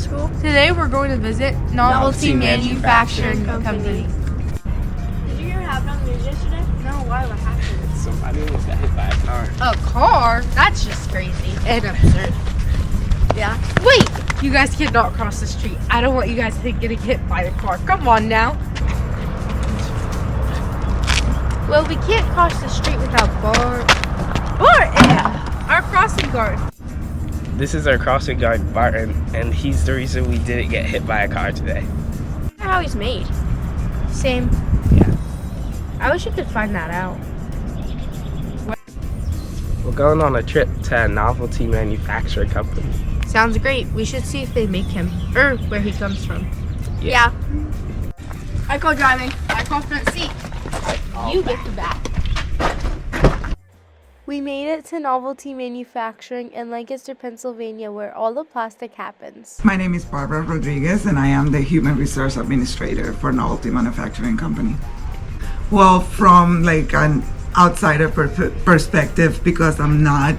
school? Today we're going to visit Novelty Manufacturing Company. Did you hear what happened on the news yesterday? No, why? What happened? Somebody almost got hit by a car. A car? That's just crazy and absurd. Yeah. Wait! You guys cannot cross the street. I don't want you guys getting hit by a car. Come on now. Well, we can't cross the street without Bart. Yeah, our crossing guard. This is our crossing guard, Barton, and he's the reason we didn't get hit by a car today. I wonder how he's made. Same. Yeah. I wish you could find that out. We're going on a trip to a Novelty Manufacturing Company. Sounds great. We should see if they make him or where he comes from. Yeah. I call driving. I call front seat. You get the back. We made it to Novelty Manufacturing in Lancaster, Pennsylvania, where all the plastic happens. My name is Barbara Rodriguez, and I am the Human Resource Administrator for Novelty Manufacturing Company. Well, from like an outsider perspective, because I'm not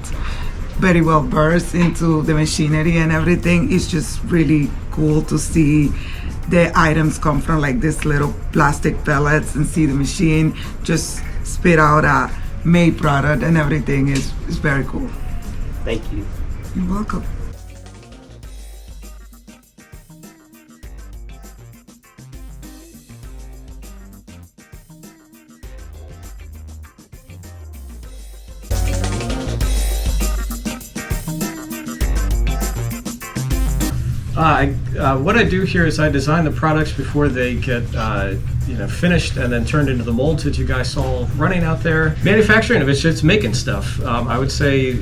very well versed into the machinery and everything, it's just really cool to see the items come from like this little plastic pellets and see the machine just spit out a made product and everything is very cool. Thank you. You're welcome. What I do here is I design the products before they get finished and then turned into the molds that you guys saw running out there. Manufacturing of it's just making stuff. I would say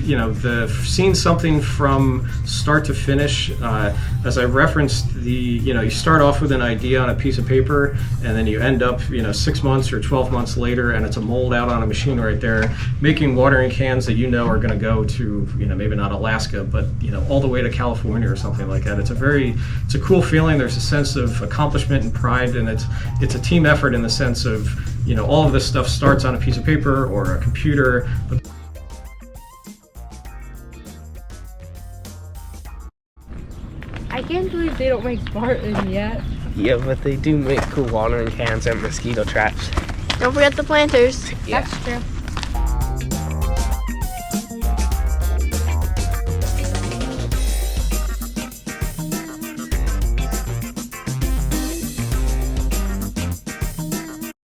seeing something from start to finish. As I referenced, you start off with an idea on a piece of paper and then you end up 6 months or 12 months later and it's a mold out on a machine right there, making watering cans that are going to go to maybe not Alaska but all the way to California or something like that. It's a cool feeling. There's a sense of accomplishment and pride, and it's a team effort in the sense of all of this stuff starts on a piece of paper or a computer. But I can't believe they don't make Barton yet. Yeah, but they do make cool watering cans and mosquito traps. Don't forget the planters. Yeah. That's true.